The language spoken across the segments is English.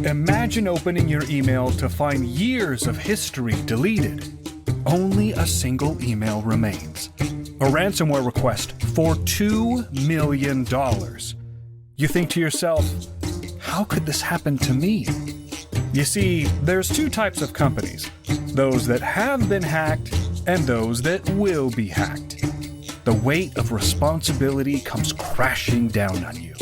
Imagine opening your email to find years of history deleted. Only a single email remains. A ransomware request for $2 million. You think to yourself, how could this happen to me? You see, there's two types of companies. Those that have been hacked and those that will be hacked. The weight of responsibility comes crashing down on you.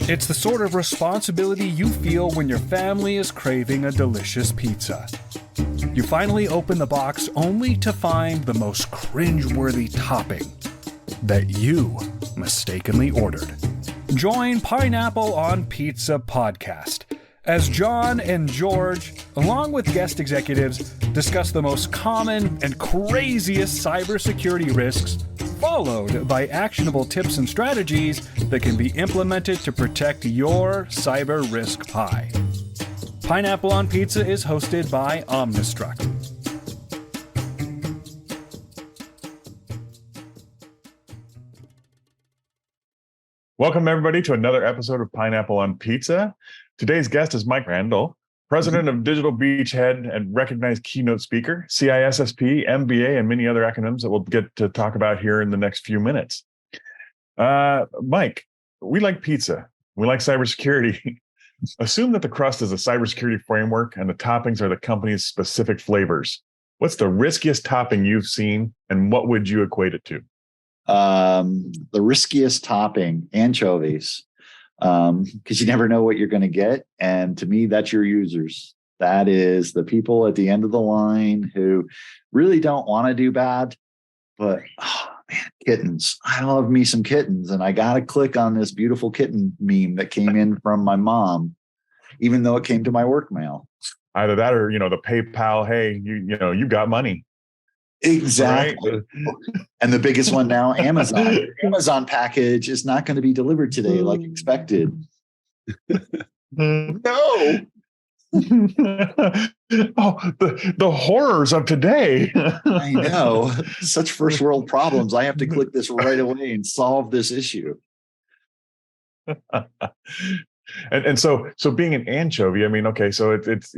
It's the sort of responsibility you feel when your family is craving a delicious pizza. You finally open the box only to find the most cringeworthy topping that you mistakenly ordered. Join Pineapple on Pizza podcast as John and George, along with guest executives, discuss the most common and craziest cybersecurity risks, followed by actionable tips and strategies that can be implemented to protect your cyber risk pie. Pineapple on Pizza is hosted by Omnistruct. Welcome, everybody, to another episode of Pineapple on Pizza. Today's guest is Michael Crandall, president of Digital Beachhead and recognized keynote speaker, CISSP, MBA, and many other acronyms that we'll get to talk about here in the next few minutes. Mike, we like pizza. We like cybersecurity. Assume that the crust is a cybersecurity framework and the toppings are the company's specific flavors. What's the riskiest topping you've seen, and what would you equate it to? The riskiest topping, anchovies, because you never know what you're going to get. And to me, that's your users. That is the people at the end of the line who really don't want to do bad, but man, kittens. I love me some kittens, and I got to click on this beautiful kitten meme that came in from my mom, even though it came to my work mail. Either that or, the PayPal, hey, you got money. Exactly. Right? And the biggest one now, Amazon. Your Amazon package is not going to be delivered today like expected. No. The horrors of today. I know. Such first world problems. I have to click this right away and solve this issue. And so being an anchovy, I mean, okay, so it's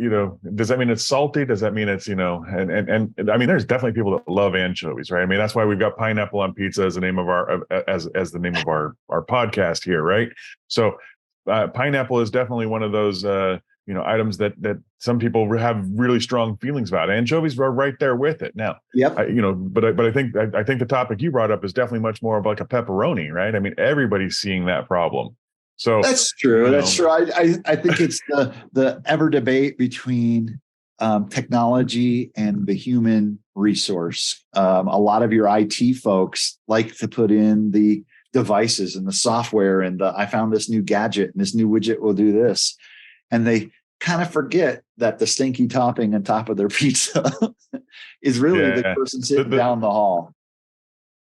does that mean it's salty? Does that mean it's, and I mean, there's definitely people that love anchovies, right? I mean, that's why we've got Pineapple on Pizza as the name of our as the name of our podcast here, right? So pineapple is definitely one of those items that some people have really strong feelings about. Anchovies are right there with it. Now, yep. But I think the topic you brought up is definitely much more of like a pepperoni, right? I mean, everybody's seeing that problem. So that's true. That's true. I think it's the ever debate between technology and the human resource. A lot of your IT folks like to put in the devices and the software and I found this new gadget and this new widget will do this. And they kind of forget that the stinky topping on top of their pizza is really the person sitting down the hall.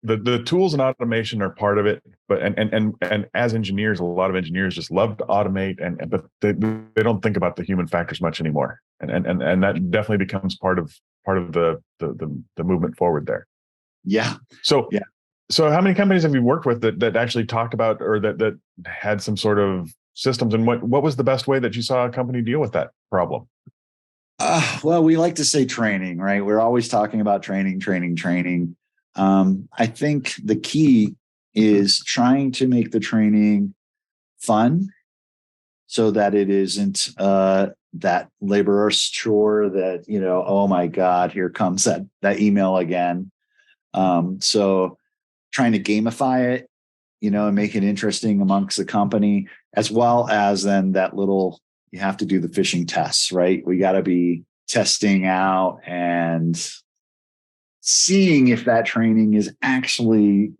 The tools and automation are part of it, but and as engineers, a lot of engineers just love to automate, but they don't think about the human factors much anymore, and that definitely becomes part of the movement forward there. Yeah. So how many companies have you worked with that actually talked about or that had some sort of systems, and what was the best way that you saw a company deal with that problem? Well, we like to say training, right? We're always talking about training. I think the key is trying to make the training fun so that it isn't that laborious chore that, oh my God, here comes that email again. So trying to gamify it, and make it interesting amongst the company, as well as then you have to do the phishing tests, right? We got to be testing out and seeing if that training is actually,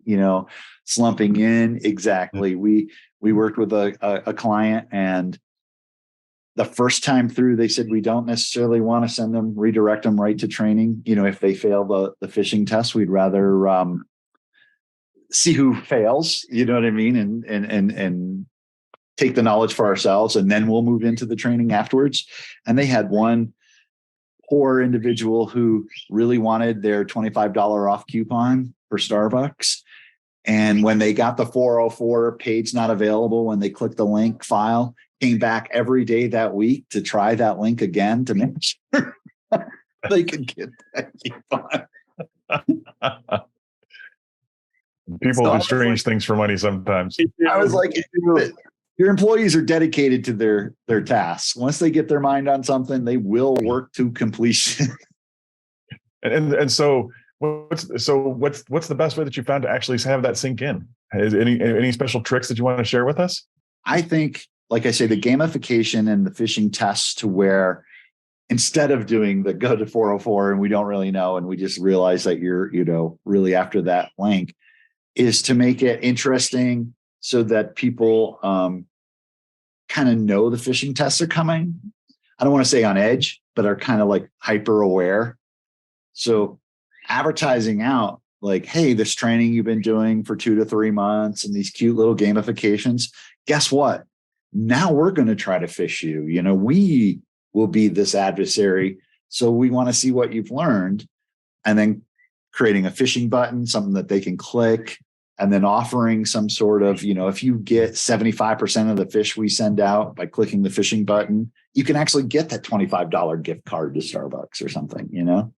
slumping in. Exactly. We worked with a client, and the first time through, they said, we don't necessarily want to redirect them right to training. If they fail the phishing test, we'd rather see who fails, you know what I mean? And take the knowledge for ourselves, and then we'll move into the training afterwards. And they had one poor individual who really wanted their $25 off coupon for Starbucks. And when they got the 404 page not available, when they clicked the link file, came back every day that week to try that link again to make sure they could get that refund. People So do strange things for money sometimes. I was like, your employees are dedicated to their tasks. Once they get their mind on something, they will work to completion. And so what's the best way that you found to actually have that sink in? Is any special tricks that you want to share with us? I think, like I say, the gamification and the phishing tests, to where instead of doing the go to 404 and we don't really know, and we just realize that you're, really after that link, is to make it interesting so that people kind of know the phishing tests are coming. I don't want to say on edge, but are kind of like hyper aware. So advertising out like, hey, this training you've been doing for 2 to 3 months and these cute little gamifications, guess what? Now we're going to try to phish you. We will be this adversary. So we want to see what you've learned, and then creating a phishing button, something that they can click, and then offering some sort of, if you get 75% of the fish we send out by clicking the phishing button, you can actually get that $25 gift card to Starbucks or something,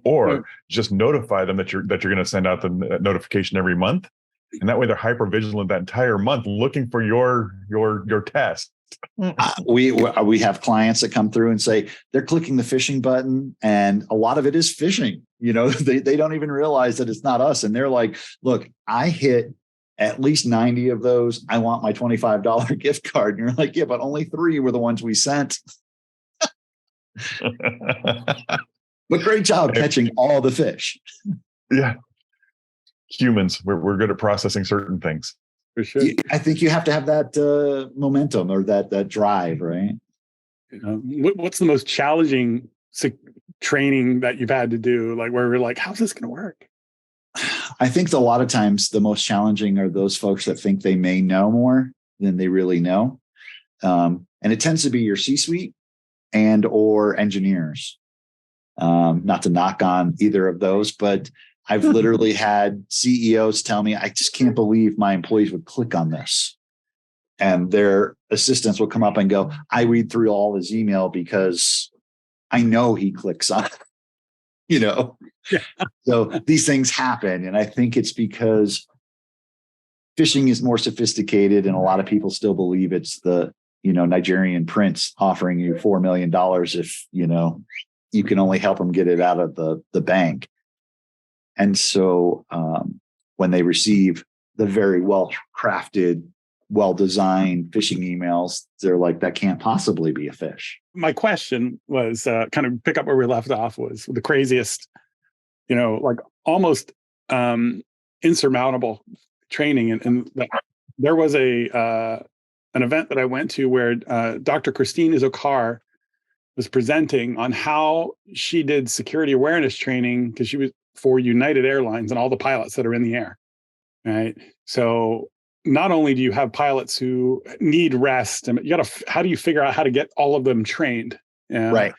Or just notify them that you're going to send out the notification every month, and that way they're hyper vigilant that entire month looking for your test. We have clients that come through and say they're clicking the phishing button, and a lot of it is phishing. They don't even realize that it's not us, and they're like, "Look, I hit at least 90 of those. I want my $25 gift card." And you're like, "Yeah, but only 3 were the ones we sent." But great job catching all the fish. Yeah. Humans, we're good at processing certain things. For sure. I think you have to have that momentum or that drive, right? What's the most challenging training that you've had to do? Like where we're like, how's this going to work? I think a lot of times the most challenging are those folks that think they may know more than they really know. And it tends to be your C-suite and or engineers. Not to knock on either of those, but I've literally had CEOs tell me, I just can't believe my employees would click on this. And their assistants will come up and go, I read through all his email because I know he clicks on it. Yeah. So these things happen. And I think it's because phishing is more sophisticated, and a lot of people still believe it's the, Nigerian prince offering you $4 million if, you can only help them get it out of the bank. And so when they receive the very well-crafted, well-designed phishing emails, they're like, that can't possibly be a phish. My question was kind of pick up where we left off, was the craziest, like almost insurmountable training. And there was an event that I went to where Dr. Christine Izokar was presenting on how she did security awareness training, because she was for United Airlines and all the pilots that are in the air, right? So not only do you have pilots who need rest, and how do you figure out how to get all of them trained? Right.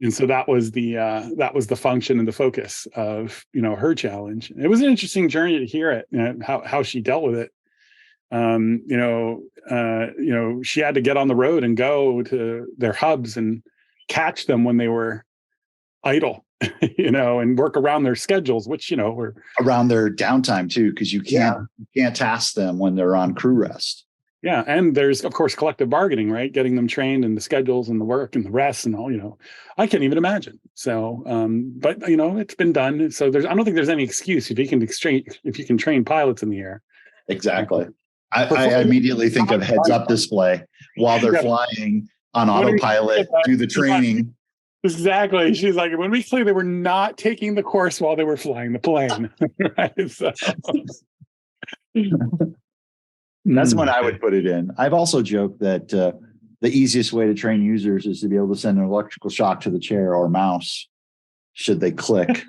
And so that was the function and the focus of, her challenge. It was an interesting journey to hear it, how she dealt with it. She had to get on the road and go to their hubs and catch them when they were idle, and work around their schedules, which, were around their downtime too, because you can't task them when they're on crew rest. Yeah. And there's, of course, collective bargaining, right? Getting them trained in the schedules and the work and the rest and all, I can't even imagine. So, but it's been done. So I don't think there's any excuse if you can train pilots in the air. Exactly. I immediately think of heads-up display while they're flying on autopilot, do the training. Exactly. She's like, when we clear, they were not taking the course while they were flying the plane. Right. So. That's when I would put it in. I've also joked that the easiest way to train users is to be able to send an electrical shock to the chair or mouse should they click.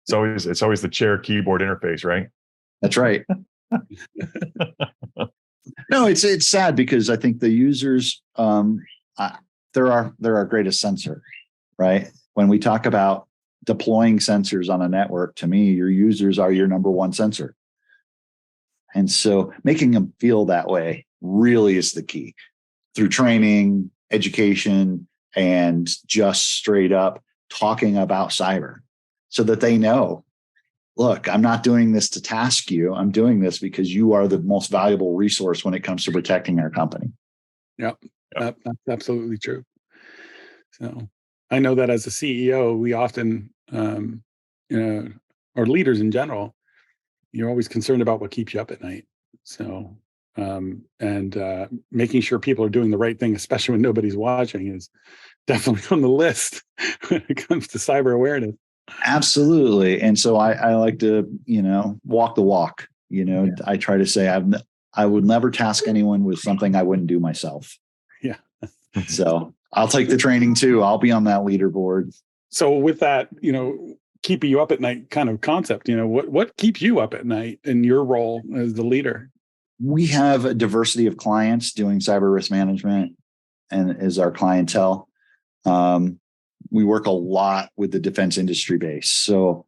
It's always the chair keyboard interface, right? That's right. No, it's sad because I think the users, they're our greatest sensor, right? When we talk about deploying sensors on a network, to me, your users are your number one sensor. And so making them feel that way really is the key through training, education, and just straight up talking about cyber so that they know, look, I'm not doing this to task you. I'm doing this because you are the most valuable resource when it comes to protecting our company. Yep. That's absolutely true. So I know that as a CEO, we often, or leaders in general, you're always concerned about what keeps you up at night. So, making sure people are doing the right thing, especially when nobody's watching, is definitely on the list when it comes to cyber awareness. Absolutely. And so I like to, walk the walk. I try to say I would never task anyone with something I wouldn't do myself. Yeah. So I'll take the training too. I'll be on that leaderboard. So with that, keeping you up at night kind of concept, what keeps you up at night in your role as the leader? We have a diversity of clients doing cyber risk management and is our clientele. We work a lot with the defense industry base. So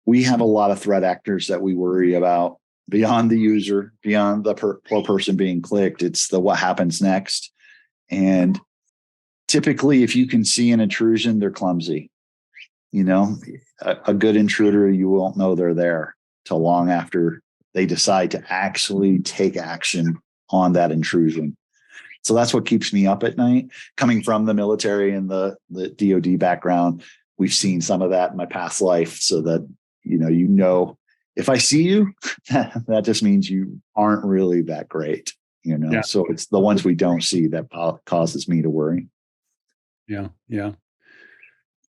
we have a lot of threat actors that we worry about beyond the user, beyond the poor person being clicked. It's the what happens next. And typically, if you can see an intrusion, they're clumsy. A good intruder, you won't know they're there till long after they decide to actually take action on that intrusion. So that's what keeps me up at night. Coming from the military and the DoD background, we've seen some of that in my past life, so that if I see you, that just means you aren't really that great. Yeah. So it's the ones we don't see that causes me to worry. Yeah.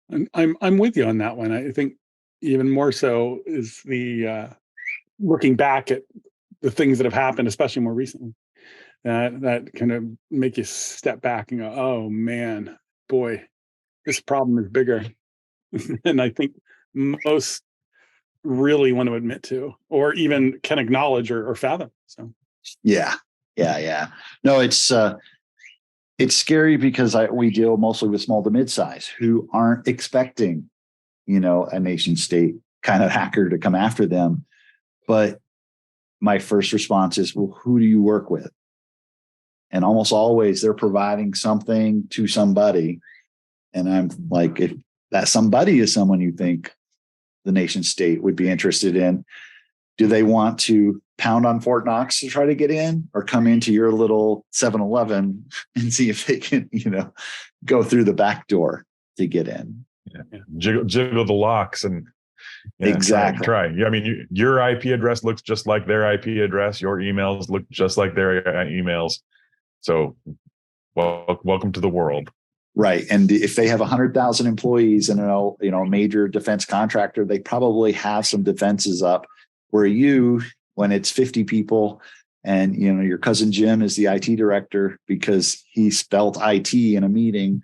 And I'm with you on that one. I think even more so is the looking back at the things that have happened, especially more recently, that kind of make you step back and go, oh man, boy, this problem is bigger than I think most really want to admit to, or even can acknowledge or fathom. So yeah. No, it's scary because we deal mostly with small to mid-size who aren't expecting, a nation state kind of hacker to come after them. But my first response is, well, who do you work with? And almost always they're providing something to somebody. And I'm like, if that somebody is someone you think the nation state would be interested in, do they want to pound on Fort Knox to try to get in, or come into your little 7-Eleven and see if they can, go through the back door to get in? Yeah. Jiggle the locks and exactly. Try. I mean, your IP address looks just like their IP address. Your emails look just like their emails. So, welcome to the world. Right. And if they have 100,000 employees and a major defense contractor, they probably have some defenses up. Where when it's 50 people and your cousin Jim is the IT director because he spelt IT in a meeting,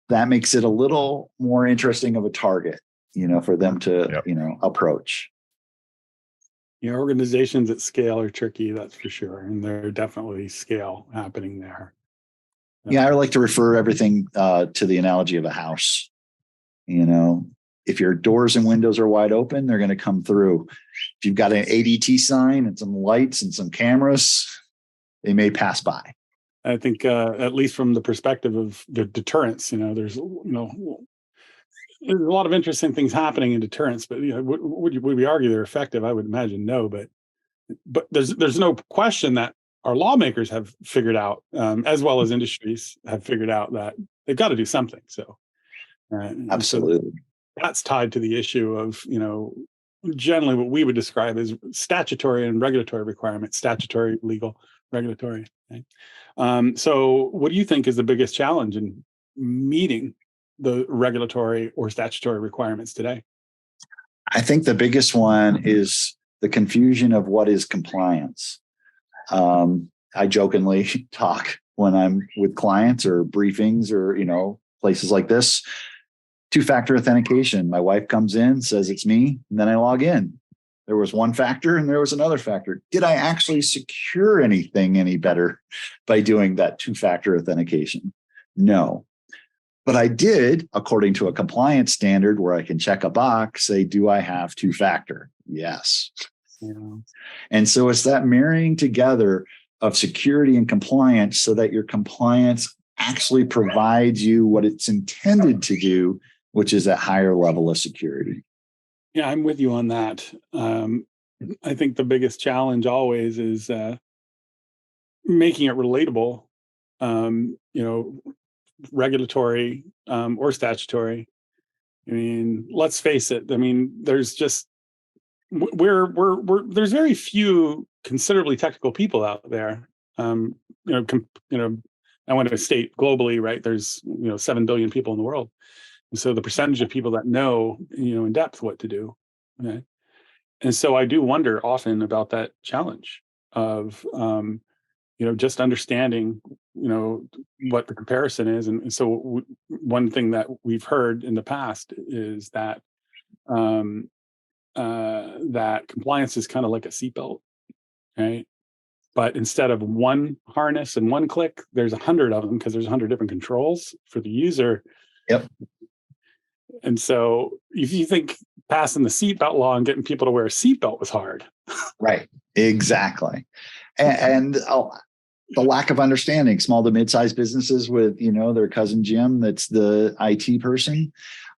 that makes it a little more interesting of a target, for them to, approach. Organizations at scale are tricky, that's for sure. And there are definitely scale happening there. Yeah, I like to refer everything to the analogy of a house. If your doors and windows are wide open, they're going to come through. If you've got an ADT sign and some lights and some cameras, they may pass by. I think, at least from the perspective of the deterrence, there's a lot of interesting things happening in deterrence. But would we argue they're effective? I would imagine no. But there's no question that our lawmakers have figured out, as well as industries have figured out, that they've got to do something. So absolutely. So that's tied to the issue of, generally what we would describe as statutory and regulatory requirements, statutory, legal, regulatory. Okay? So what do you think is the biggest challenge in meeting the regulatory or statutory requirements today? I think the biggest one is the confusion of what is compliance. I jokingly talk when I'm with clients or briefings or, places like this. 2-factor authentication. My wife comes in, says it's me, and then I log in. There was one factor and there was another factor. Did I actually secure anything any better by doing that 2-factor authentication? No. But I did, according to a compliance standard where I can check a box, say, do I have two-factor? Yes. Yeah. And so it's that marrying together of security and compliance so that your compliance actually provides you what it's intended to do, which is a higher level of security. Yeah, I'm with you on that. I think the biggest challenge always is making it relatable, regulatory or statutory. I mean, let's face it. I mean, there's just there's very few considerably technical people out there. I want to state globally, right? There's 7 billion people in the world, and so the percentage of people that know in depth what to do, okay? And so I do wonder often about that challenge of just understanding what the comparison is, and so one thing that we've heard in the past is that that compliance is kind of like a seatbelt, right? But instead of one harness and one click, there's 100 of them because there's 100 different controls for the user. Yep. And so if you think passing the seatbelt law and getting people to wear a seatbelt was hard. Right. Exactly. And the lack of understanding, small to mid-sized businesses with, their cousin Jim, that's the IT person.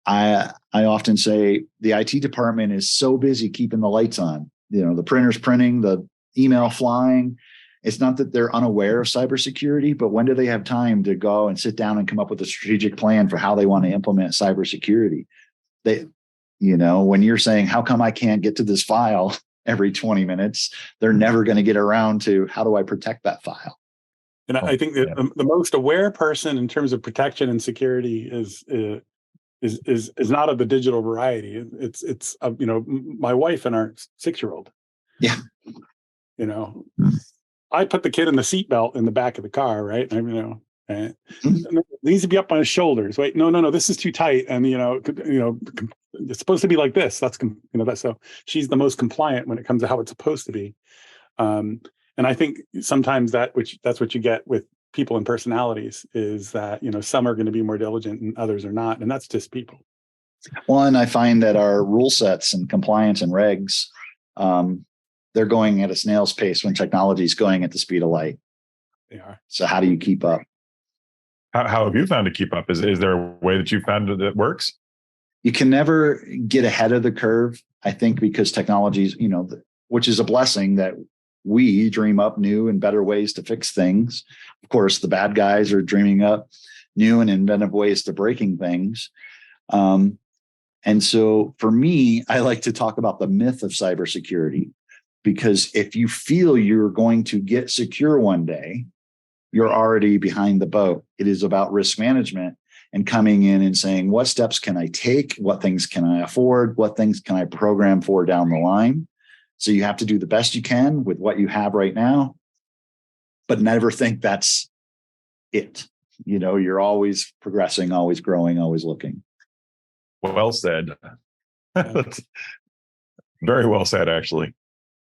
I often say the IT department is so busy keeping the lights on, the printer's printing, the email flying. It's not that they're unaware of cybersecurity, but when do they have time to go and sit down and come up with a strategic plan for how they want to implement cybersecurity? When you're saying, how come I can't get to this file every 20 minutes, they're never going to get around to how do I protect that file? And I think that the most aware person in terms of protection and security is not of the digital variety. It's my wife and our 6-year-old. Yeah. I put the kid in the seatbelt in the back of the car, right? It needs to be up on his shoulders. Wait, no, this is too tight, and it's supposed to be like this. That's so she's the most compliant when it comes to how it's supposed to be. And I think sometimes that's what you get with people and personalities is that some are going to be more diligent and others are not, and that's just people. Well, and I find that our rule sets and compliance and regs, they're going at a snail's pace when technology is going at the speed of light. They are. So how do you keep up? How have you found to keep up? Is there a way that you found that works? You can never get ahead of the curve, I think, because technologies, which is a blessing that we dream up new and better ways to fix things. Of course, the bad guys are dreaming up new and inventive ways to breaking things. And so for me, I like to talk about the myth of cybersecurity, because if you feel you're going to get secure one day, you're already behind the boat. It is about risk management and coming in and saying, what steps can I take? What things can I afford? What things can I program for down the line? So you have to do the best you can with what you have right now, but never think that's it. You're always progressing, always growing, always looking. Well said. Very well said, actually.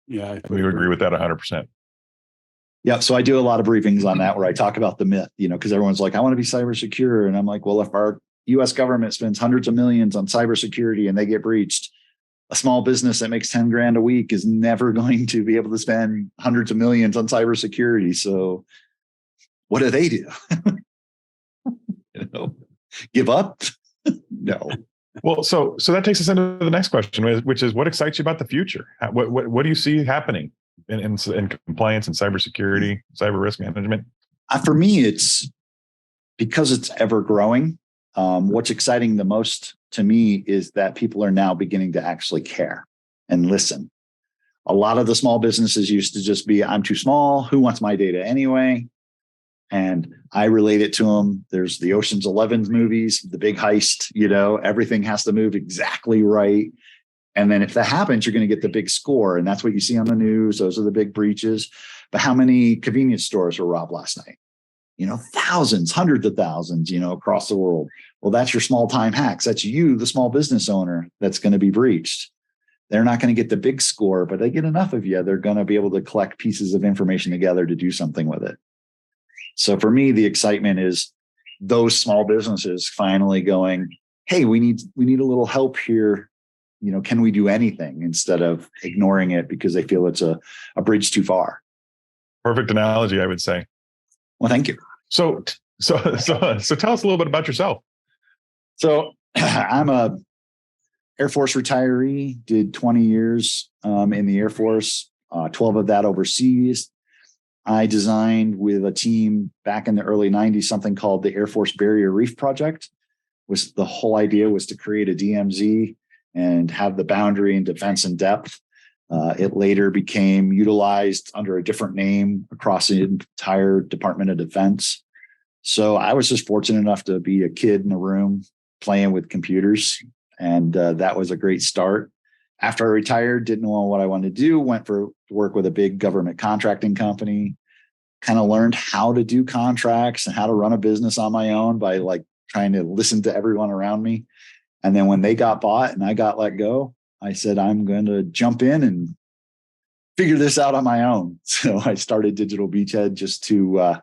Yeah, we agree with that 100%. Yeah. So I do a lot of briefings on that where I talk about the myth, because everyone's like, I want to be cyber secure. And I'm like, well, if our US government spends hundreds of millions on cybersecurity and they get breached, a small business that makes 10 grand a week is never going to be able to spend hundreds of millions on cybersecurity. So what do they do? Give up? No. Well, so that takes us into the next question, which is what excites you about the future? What do you see happening in compliance and cybersecurity, cyber risk management? For me, it's because it's ever growing. What's exciting the most to me is that people are now beginning to actually care and listen. A lot of the small businesses used to just be, I'm too small. Who wants my data anyway? And I relate it to them. There's the Ocean's 11 movies, the big heist, everything has to move exactly right. And then if that happens, you're going to get the big score. And that's what you see on the news. Those are the big breaches. But how many convenience stores were robbed last night? Thousands, hundreds of thousands, across the world. Well, that's your small time hacks. That's you, the small business owner, that's going to be breached. They're not going to get the big score, but they get enough of you. They're going to be able to collect pieces of information together to do something with it. So for me, the excitement is those small businesses finally going, hey, we need a little help here. Can we do anything, instead of ignoring it because they feel it's a bridge too far? Perfect analogy, I would say. Well, thank you. So tell us a little bit about yourself. So I'm a Air Force retiree, did 20 years in the Air Force, 12 of that overseas. I designed with a team back in the early 90s something called the Air Force Barrier Reef Project. The whole idea was to create a DMZ and have the boundary and defense in depth. It later became utilized under a different name across the entire Department of Defense. So I was just fortunate enough to be a kid in a room playing with computers. And that was a great start. After I retired, didn't know what I wanted to do, went to work with a big government contracting company, kind of learned how to do contracts and how to run a business on my own by trying to listen to everyone around me. And then when they got bought and I got let go, I said, I'm going to jump in and figure this out on my own. So I started Digital Beachhead just to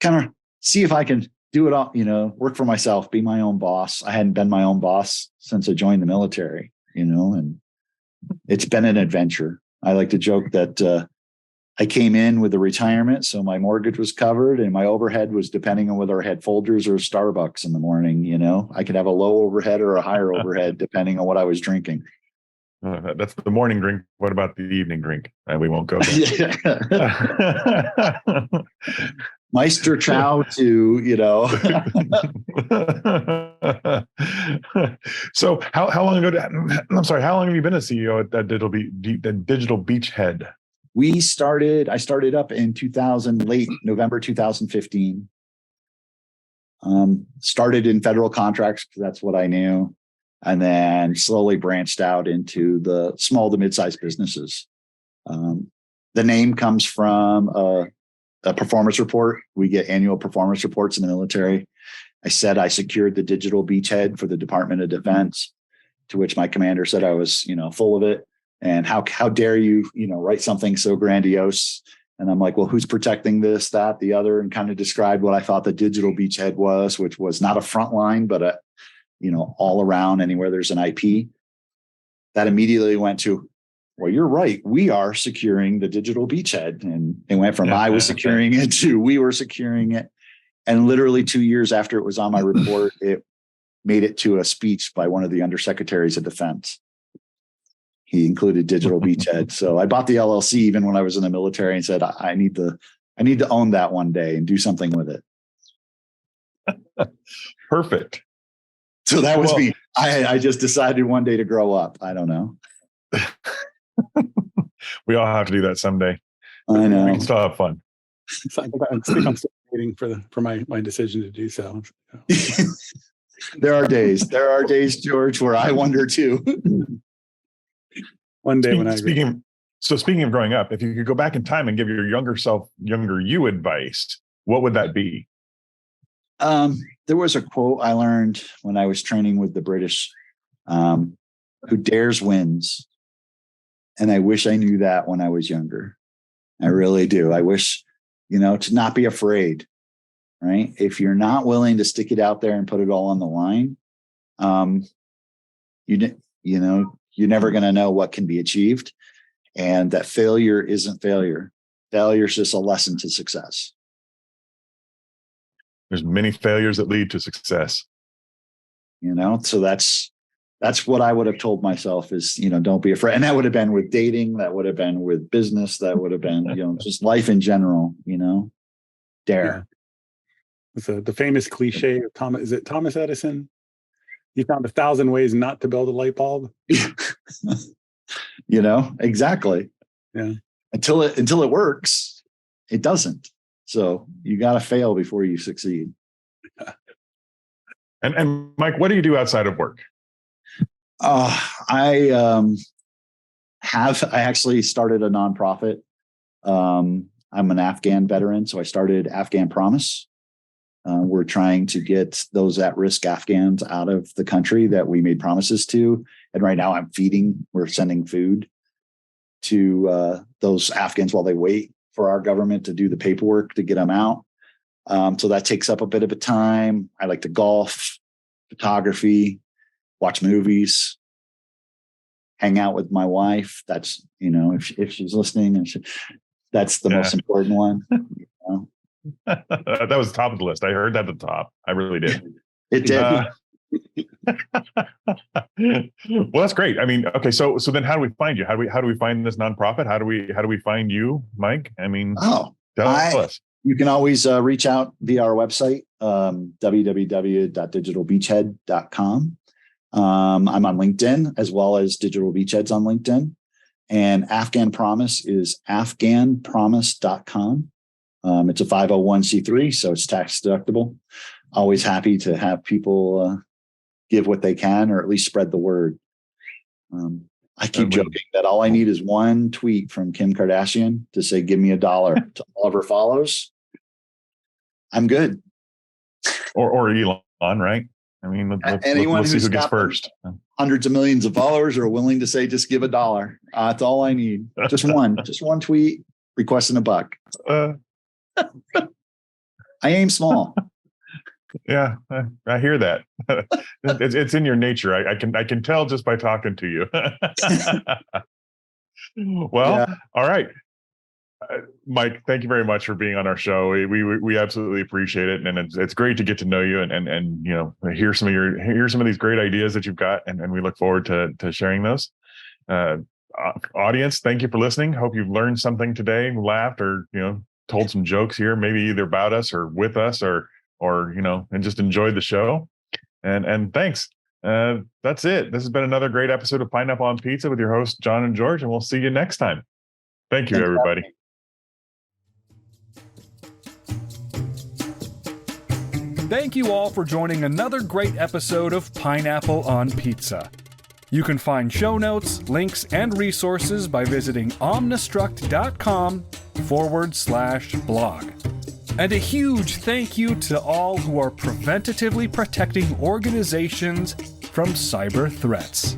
kind of see if I can do it all, work for myself, be my own boss. I hadn't been my own boss since I joined the military, and it's been an adventure. I like to joke that I came in with a retirement, so my mortgage was covered and my overhead was depending on whether I had Folgers or Starbucks in the morning. I could have a low overhead or a higher overhead depending on what I was drinking. That's the morning drink. What about the evening drink? We won't go there. Meister Chow to, So how long ago? How long have you been a CEO at Digital Beachhead? I started up in late November 2015. Started in federal contracts because that's what I knew, and then slowly branched out into the small to mid-sized businesses. The name comes from a performance report. We get annual performance reports in the military. I said I secured the Digital Beachhead for the Department of Defense, to which my commander said I was, full of it. And how dare you, write something so grandiose? And I'm like, well, who's protecting this, that, the other, and kind of described what I thought the Digital Beachhead was, which was not a front line, but all around anywhere there's an IP. That immediately went to, well, you're right. We are securing the Digital Beachhead. And it went from I was securing it to we were securing it. And literally 2 years after it was on my report, it made it to a speech by one of the undersecretaries of defense. He included Digital Beachhead. So I bought the LLC even when I was in the military and said, I need to own that one day and do something with it. Perfect. So that was me. I just decided one day to grow up. I don't know. We all have to do that someday. I know. We can still have fun. I think I'm still waiting for my decision to do so. There are days, George, where I wonder too. One day speaking of growing up, if you could go back in time and give your younger you advice, what would that be? There was a quote I learned when I was training with the British, who dares wins. And I wish I knew that when I was younger. I really do. I wish, to not be afraid, right? If you're not willing to stick it out there and put it all on the line, you're never going to know what can be achieved, and that failure isn't failure. Failure is just a lesson to success. There's many failures that lead to success. So that's what I would have told myself is, don't be afraid. And that would have been with dating. That would have been with business. That would have been, just life in general, dare. It's the famous cliche of Thomas Edison? He found 1,000 ways not to build a light bulb. Exactly. Yeah. Until it works, it doesn't. So you got to fail before you succeed. And Mike, what do you do outside of work? I actually started a nonprofit. I'm an Afghan veteran, so I started Afghan Promise. We're trying to get those at-risk Afghans out of the country that we made promises to. And right now we're sending food to those Afghans while they wait for our government to do the paperwork to get them out. So that takes up a bit of a time. I like to golf, photography, watch movies, hang out with my wife. That's, if she's listening, that's the most important one. That was top of the list. I heard that at the top. I really did. It did. Well, that's great. I mean, okay, so then how do we find you? How do we find this nonprofit? How do we find you, Mike? I mean, tell us. You can always reach out via our website, www.digitalbeachhead.com. I'm on LinkedIn as well as Digital Beachhead's on LinkedIn. And Afghan Promise is afghanpromise.com. It's a 501c3, so it's tax deductible. Always happy to have people give what they can, or at least spread the word. I keep joking that all I need is one tweet from Kim Kardashian to say, give me $1 to all of her follows. I'm good. Or Elon, right? I mean, let's see who gets first. Hundreds of millions of followers are willing to say, just give $1. That's all I need. Just one tweet requesting $1. I aim small. Yeah, I hear that. It's in your nature. I can tell just by talking to you. Well, yeah. All right, Mike. Thank you very much for being on our show. We absolutely appreciate it, and it's great to get to know you and hear some of these great ideas that you've got, and we look forward to sharing those. Audience, thank you for listening. Hope you've learned something today, laughed, or told some jokes here, maybe either about us or with us, or and just enjoyed the show. And thanks. That's it. This has been another great episode of Pineapple on Pizza with your hosts, John and George, and we'll see you next time. Thank you, everybody. Thank you all for joining another great episode of Pineapple on Pizza. You can find show notes, links, and resources by visiting omnistruct.com/blog. And a huge thank you to all who are preventatively protecting organizations from cyber threats.